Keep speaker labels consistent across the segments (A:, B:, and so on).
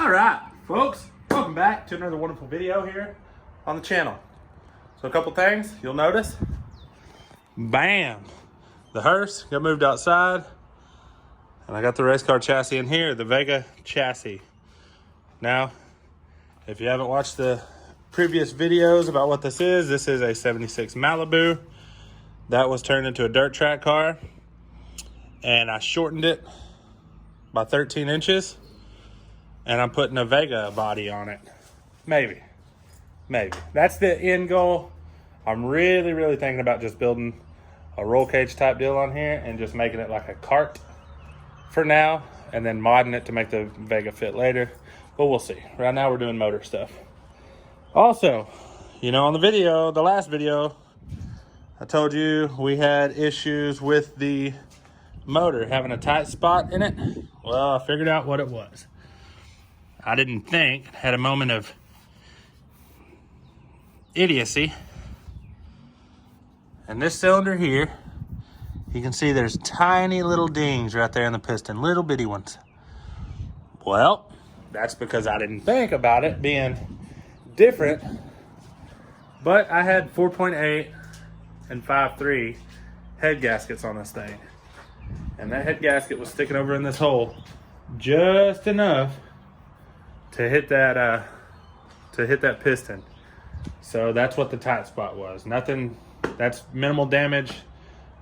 A: All right, folks, welcome back to another wonderful video here on the channel. So a couple things you'll notice. Bam! The hearse got moved outside, and I got the race car chassis in here, the Vega chassis. Now, if you haven't watched the previous videos about what this is a 76 Malibu that was turned into a dirt track car, and I shortened it by 13 inches. And I'm putting a Vega body on it. Maybe. That's the end goal. I'm really thinking about just building a roll cage type deal on here and just making it like a cart for now, and then modding it to make the Vega fit later. But we'll see. Right now we're doing motor stuff. Also, you know, on the last video, I told you we had issues with the motor having a tight spot in it. Well, I figured out what it was. I didn't think, had a moment of idiocy. And this cylinder here, you can see there's tiny little dings right there in the piston, little bitty ones. Well, that's because I didn't think about it being different, but I had 4.8 and 5.3 head gaskets on this thing. And that head gasket was sticking over in this hole just enough to hit that piston. So that's what the tight spot was. Nothing, that's minimal damage.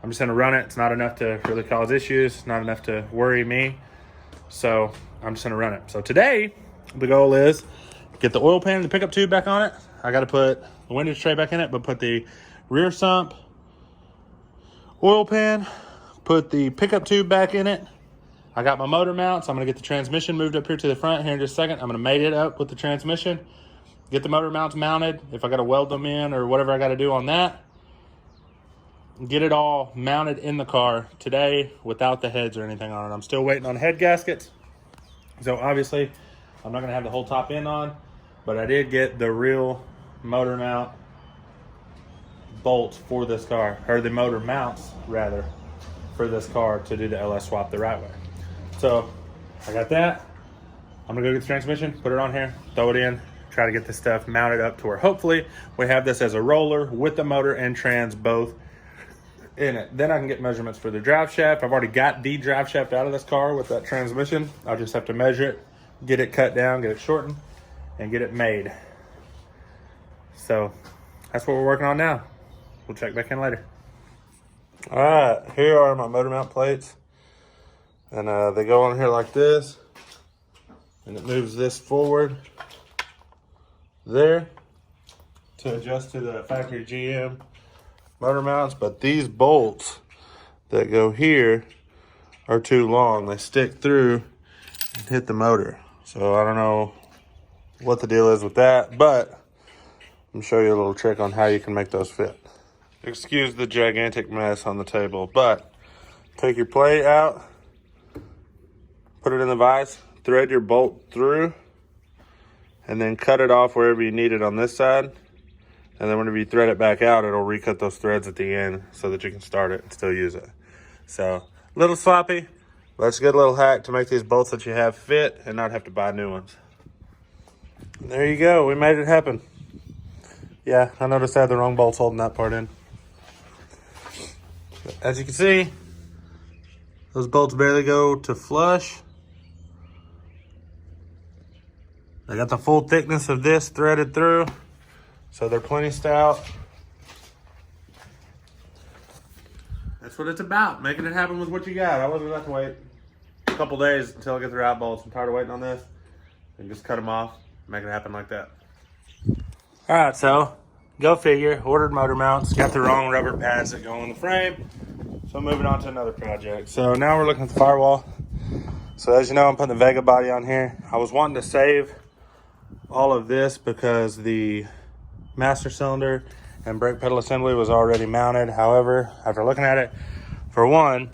A: I'm just gonna run it. It's not enough to really cause issues, not enough to worry me. So I'm just gonna run it. So today, the goal is get the oil pan and the pickup tube back on it. I gotta put the windage tray back in it, but put the rear sump, oil pan, put the pickup tube back in it. I got my motor mounts. I'm gonna get the transmission moved up here to the front here in just a second. I'm gonna mate it up with the transmission, get the motor mounts mounted. If I gotta weld them in or whatever I gotta do on that, get it all mounted in the car today without the heads or anything on it. I'm still waiting on head gaskets. So obviously I'm not gonna have the whole top end on, but I did get the real motor mount bolts for this car, or the motor mounts rather, for this car to do the LS swap the right way. So I got that. I'm gonna go get the transmission, put it on here, throw it in, try to get this stuff mounted up to where hopefully we have this as a roller with the motor and trans both in it. Then I can get measurements for the drive shaft. I've already got the drive shaft out of this car with that transmission. I'll just have to measure it, get it cut down, get it shortened, and get it made. So that's what we're working on now. We'll check back in later. All right, here are my motor mount plates. And they go on here like this, and it moves this forward there to adjust to the factory GM motor mounts. But these bolts that go here are too long. They stick through and hit the motor. So I don't know what the deal is with that, but I'm gonna show you a little trick on how you can make those fit. Excuse the gigantic mess on the table, but take your plate out, put it in the vise, thread your bolt through, and then cut it off wherever you need it on this side. And then whenever you thread it back out, it'll recut those threads at the end so that you can start it and still use it. So, a little sloppy, but it's a good little hack to make these bolts that you have fit and not have to buy new ones. And there you go, we made it happen. Yeah, I noticed I had the wrong bolts holding that part in. But as you can see, those bolts barely go to flush. They got the full thickness of this threaded through, so they're plenty stout. That's what it's about, making it happen with what you got. I wasn't about to wait a couple days until I get the right bolts. I'm tired of waiting on this. And just cut them off, make it happen like that. All right, so go figure, ordered motor mounts, got the wrong rubber pads that go on the frame. So I'm moving on to another project. So now we're looking at the firewall. So as you know, I'm putting the Vega body on here. I was wanting to save all of this because the master cylinder and brake pedal assembly was already mounted. However, after looking at it, for one,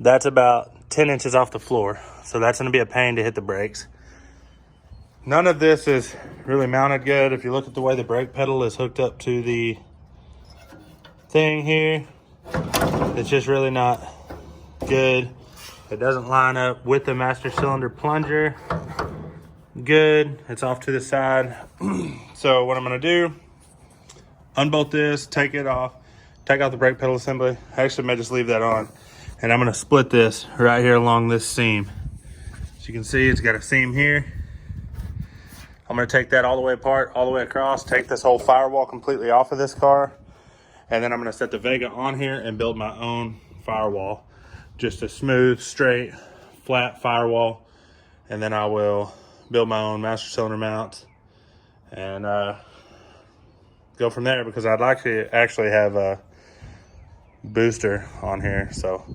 A: that's about 10 inches off the floor. So that's gonna be a pain to hit the brakes. None of this is really mounted good. If you look at the way the brake pedal is hooked up to the thing here, it's just really not good. It doesn't line up with the master cylinder plunger good. It's off to the side. So what I'm gonna do, unbolt this, take it off, take out the brake pedal assembly. I actually may just leave that on. And I'm gonna split this right here along this seam. As you can see, it's got a seam here. I'm gonna take that all the way apart, all the way across, take this whole firewall completely off of this car. And then I'm gonna set the Vega on here and build my own firewall. Just a smooth, straight, flat firewall. And then I will build my own master cylinder mount and go from there, because I'd like to actually have a booster on here. So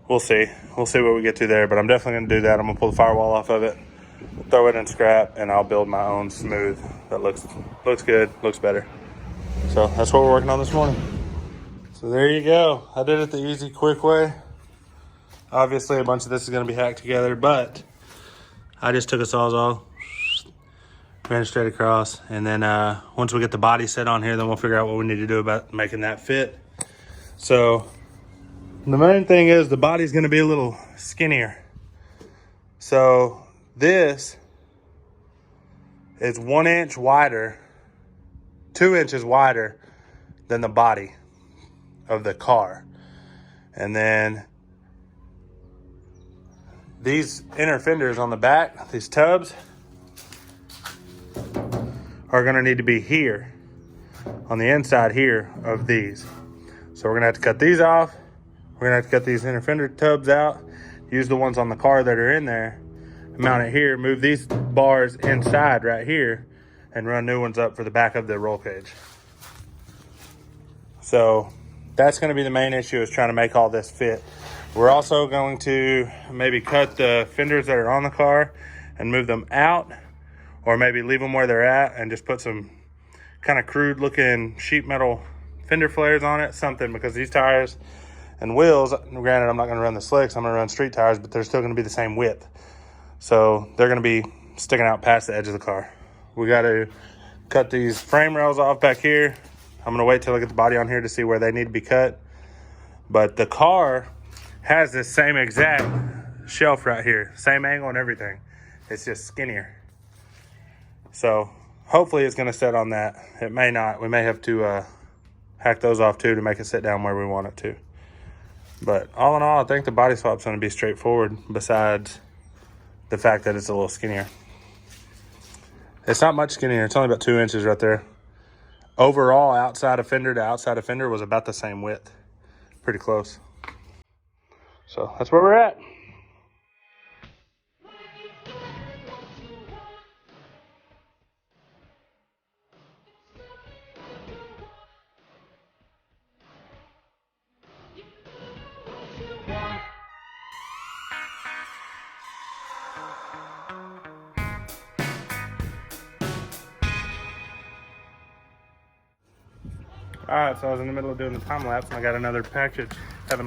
A: we'll see what we get to there, but I'm definitely gonna do that. I'm gonna pull the firewall off of it, throw it in scrap, and I'll build my own smooth that looks good, looks better. So that's what we're working on this morning. So there you go. I did it the easy, quick way. Obviously a bunch of this is gonna be hacked together, but I just took a Sawzall, ran it straight across, and then once we get the body set on here, then we'll figure out what we need to do about making that fit. So the main thing is the body's gonna be a little skinnier. So this is 1 inch wider, 2 inches wider than the body of the car. And then these inner fenders on the back, these tubs, are gonna need to be here, on the inside here of these. So we're gonna have to cut these off. We're gonna have to cut these inner fender tubs out, use the ones on the car that are in there, mount it here, move these bars inside right here, and run new ones up for the back of the roll cage. So that's gonna be the main issue, is trying to make all this fit. We're also going to maybe cut the fenders that are on the car and move them out, or maybe leave them where they're at and just put some kind of crude looking sheet metal fender flares on it, something, because these tires and wheels, granted I'm not gonna run the slicks, I'm gonna run street tires, but they're still gonna be the same width. So they're gonna be sticking out past the edge of the car. We gotta cut these frame rails off back here. I'm gonna wait till I get the body on here to see where they need to be cut. But the car has this same exact shelf right here, same angle and everything. It's just skinnier. So hopefully it's gonna set on that. It may not. We may have to hack those off too to make it sit down where we want it to. But all in all, I think the body swap's gonna be straightforward, besides the fact that it's a little skinnier. It's not much skinnier. It's only about 2 inches right there. Overall, outside of fender to outside of fender was about the same width. Pretty close. So that's where we're at. All right, so I was in the middle of doing the time lapse and I got another package. Got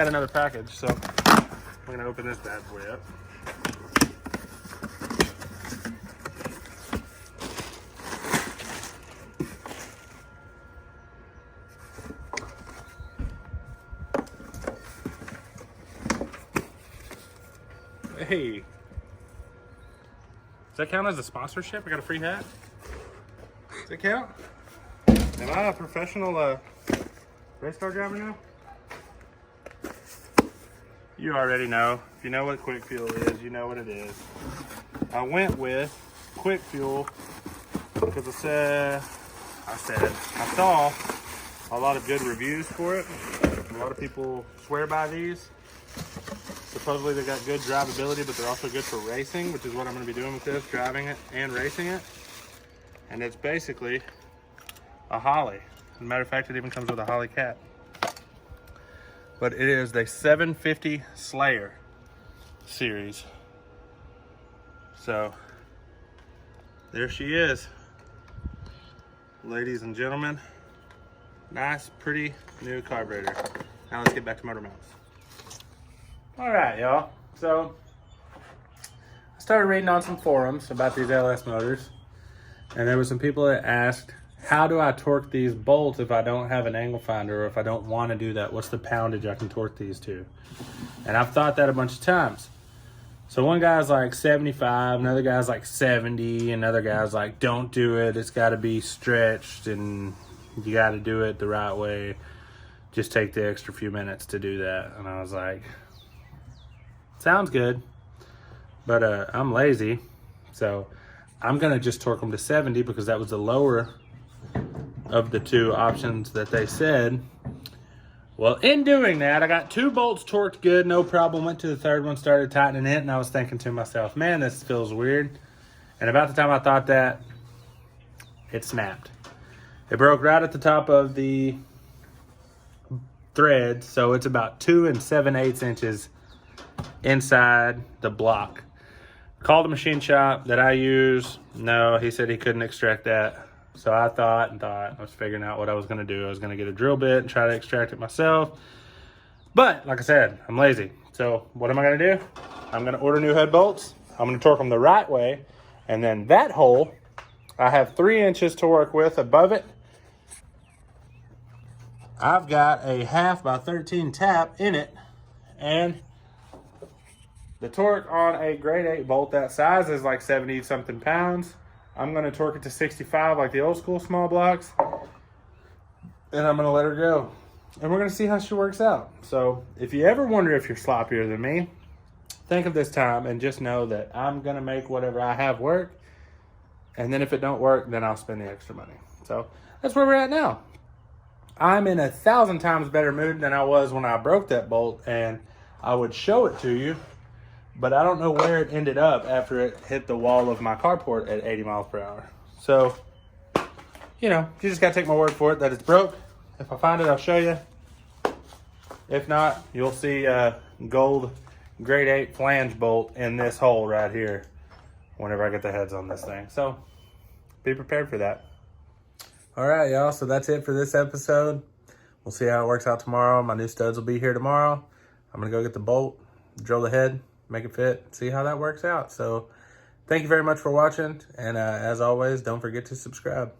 A: another package, so I'm gonna open this bad boy up. Hey, does that count as a sponsorship? I got a free hat. Does it count? Am I a professional race car driver now? You already know. If you know what quick fuel is, you know what it is. I went with quick fuel because I saw a lot of good reviews for it. A lot of people swear by these. Supposedly they got good drivability, but they're also good for racing, which is what I'm going to be doing with this, driving it and racing it. And it's basically a Holly. As a matter of fact, it even comes with a Holly cap. But it is the 750 Slayer series. So there she is, ladies and gentlemen. Nice, pretty new carburetor. Now let's get back to motor mounts. All right, y'all. So I started reading on some forums about these LS motors, and there were some people that asked, how do I torque these bolts if I don't have an angle finder, or if I don't want to do that? What's the poundage I can torque these to? And I've thought that a bunch of times. So one guy's like 75, another guy's like 70, another guy's like, don't do it. It's got to be stretched and you got to do it the right way. Just take the extra few minutes to do that. And I was like, sounds good, but I'm lazy. So I'm going to just torque them to 70 because that was the lower of the two options that they said. Well, in doing that, I got 2 bolts torqued good, no problem. Went to the third one, started tightening it, and I was thinking to myself, man, this feels weird. And about the time I thought that, it snapped. It broke right at the top of the thread, so it's about 2 7/8 inches inside the block. Called the machine shop that I use. No, he said he couldn't extract that. So I thought, I was figuring out what I was going to do. I was going to get a drill bit and try to extract it myself. But like I said, I'm lazy. So what am I going to do? I'm going to order new head bolts. I'm going to torque them the right way. And then that hole, I have 3 inches to work with above it. I've got a 1/2 by 13 tap in it. And the torque on a grade 8 bolt that size is like 70 something pounds. I'm going to torque it to 65 like the old school small blocks. And I'm going to let her go. And we're going to see how she works out. So if you ever wonder if you're sloppier than me, think of this time and just know that I'm going to make whatever I have work. And then if it don't work, then I'll spend the extra money. So that's where we're at now. I'm in 1,000 times better mood than I was when I broke that bolt. And I would show it to you, but I don't know where it ended up after it hit the wall of my carport at 80 miles per hour. So, you know, you just gotta take my word for it that it's broke. If I find it, I'll show you. If not, you'll see a gold grade 8 flange bolt in this hole right here whenever I get the heads on this thing. So, be prepared for that. All right, y'all, so that's it for this episode. We'll see how it works out tomorrow. My new studs will be here tomorrow. I'm gonna go get the bolt, drill the head, make it fit, see how that works out. So thank you very much for watching. And as always, don't forget to subscribe.